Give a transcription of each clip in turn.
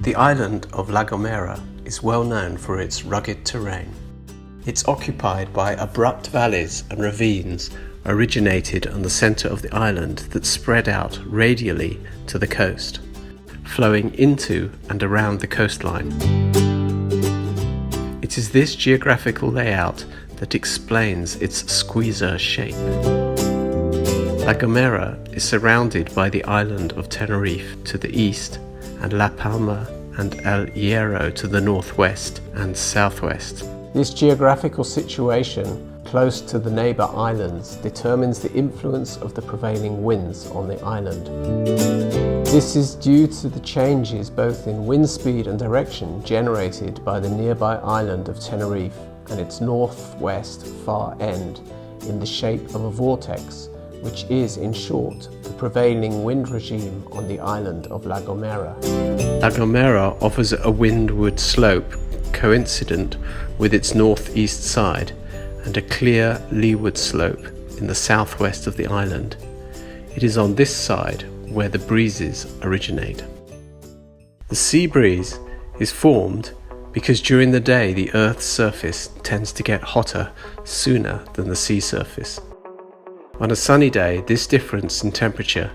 The island of La Gomera is well known for its rugged terrain. It's occupied by abrupt valleys and ravines originated on the centre of the island that spread out radially to the coast, flowing into and around the coastline. It is this geographical layout that explains its squeezer shape. La Gomera is surrounded by the island of Tenerife to the east and La Palma and El Hierro to the northwest and southwest. This geographical situation, close to the neighbour islands, determines the influence of the prevailing winds on the island. This is due to the changes both in wind speed and direction generated by the nearby island of Tenerife and its northwest far end in the shape of a vortex, which is, in short, the prevailing wind regime on the island of La Gomera. La Gomera offers a windward slope coincident with its northeast side and a clear leeward slope in the southwest of the island. It is on this side where the breezes originate. The sea breeze is formed because during the day the Earth's surface tends to get hotter sooner than the sea surface. On a sunny day, this difference in temperature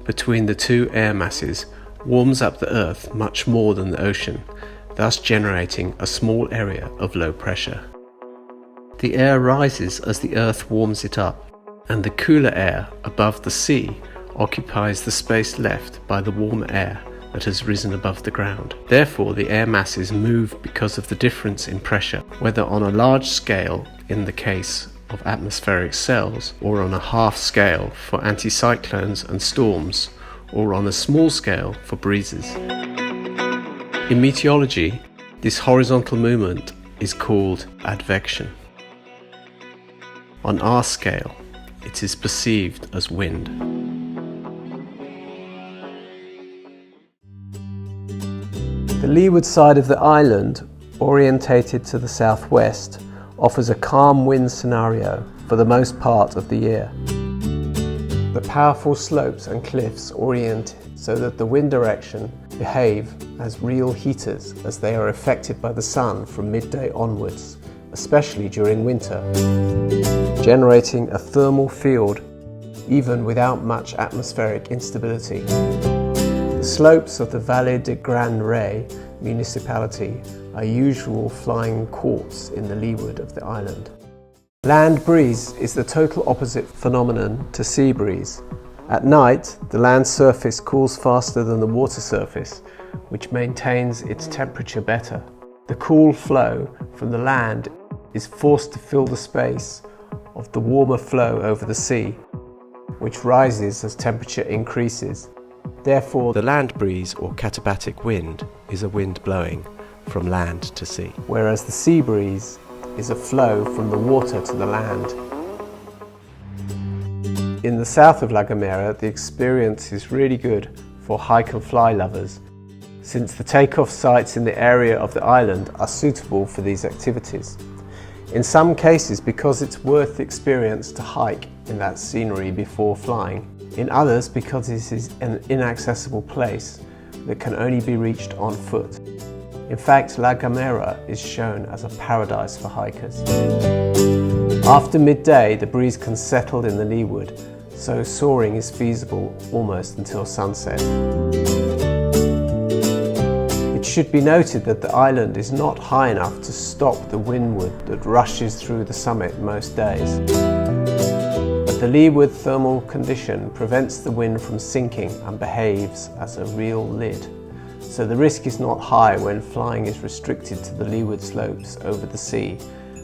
between the two air masses warms up the Earth much more than the ocean, thus generating a small area of low pressure. The air rises as the Earth warms it up, and the cooler air above the sea occupies the space left by the warm air that has risen above the ground. Therefore, the air masses move because of the difference in pressure, whether on a large scale in the case of atmospheric cells, or on a half scale for anticyclones and storms, or on a small scale for breezes. In meteorology, this horizontal movement is called advection. On our scale, it is perceived as wind. The leeward side of the island, orientated to the southwest, offers a calm wind scenario for the most part of the year. The powerful slopes and cliffs orient so that the wind direction behave as real heaters as they are affected by the sun from midday onwards, especially during winter, generating a thermal field even without much atmospheric instability. The slopes of the Valle de Gran Rey municipality are usual flying courts in the leeward of the island. Land breeze is the total opposite phenomenon to sea breeze. At night, the land surface cools faster than the water surface, which maintains its temperature better. The cool flow from the land is forced to fill the space of the warmer flow over the sea, which rises as temperature increases. Therefore, the land breeze or katabatic wind is a wind blowing from land to sea, whereas the sea breeze is a flow from the water to the land. In the south of La Gomera, the experience is really good for hike and fly lovers, since the takeoff sites in the area of the island are suitable for these activities. In some cases, because it's worth the experience to hike in that scenery before flying. In others, because this is an inaccessible place that can only be reached on foot. In fact, La Gomera is shown as a paradise for hikers. After midday, the breeze can settle in the leeward, so soaring is feasible almost until sunset. It should be noted that the island is not high enough to stop the windward that rushes through the summit most days. But the leeward thermal condition prevents the wind from sinking and behaves as a real lid. So the risk is not high when flying is restricted to the leeward slopes over the sea,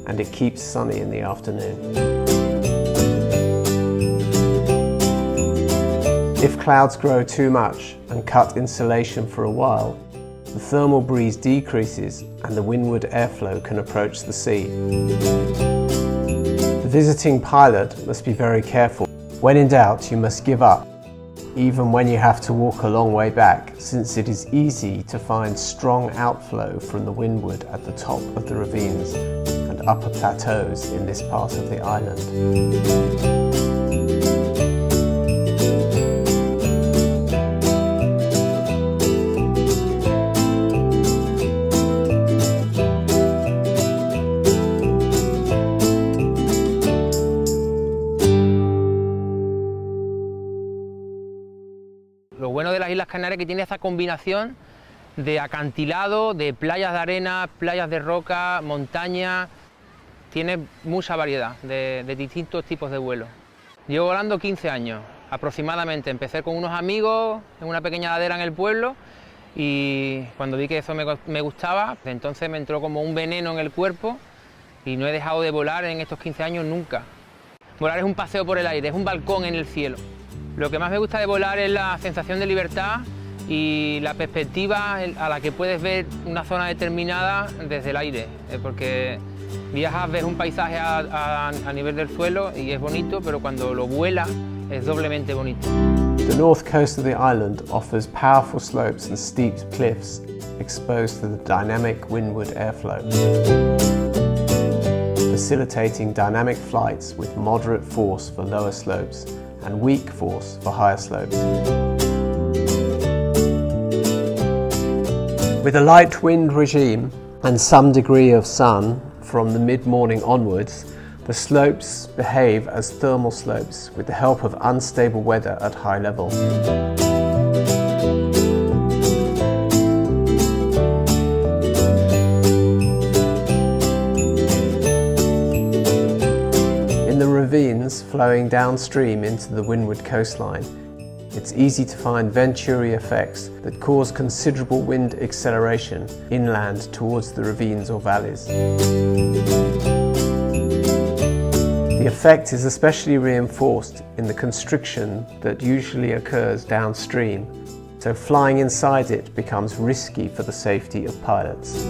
and it keeps sunny in the afternoon. If clouds grow too much and cut insulation for a while, the thermal breeze decreases and the windward airflow can approach the sea. The visiting pilot must be very careful. When in doubt, you must give up, even when you have to walk a long way back, since it is easy to find strong outflow from the windward at the top of the ravines and upper plateaus in this part of the island. Canary que tiene esa combinación de acantilado, de playas de arena, playas de roca, montaña. Tiene mucha variedad de distintos tipos de vuelo. Llevo volando 15 años aproximadamente. Empecé con unos amigos en una pequeña ladera en el pueblo y cuando vi que eso me gustaba, entonces me entró como un veneno en el cuerpo y no he dejado de volar en estos 15 años nunca. Volar es un paseo por el aire, es un balcón en el cielo. Lo que más me gusta de volar es la sensación de libertad y la perspectiva a la que puedes ver una zona determinada desde el aire, porque viajas, ves un paisaje a nivel del suelo y es bonito, pero cuando lo vuelas es doblemente bonito. The north coast of the island offers powerful slopes and steep cliffs exposed to the dynamic windward airflow, facilitating dynamic flights with moderate force for lower slopes and weak force for higher slopes. With a light wind regime and some degree of sun from the mid-morning onwards, the slopes behave as thermal slopes with the help of unstable weather at high level. In the ravines flowing downstream into the windward coastline, it's easy to find Venturi effects that cause considerable wind acceleration inland towards the ravines or valleys. The effect is especially reinforced in the constriction that usually occurs downstream, so flying inside it becomes risky for the safety of pilots.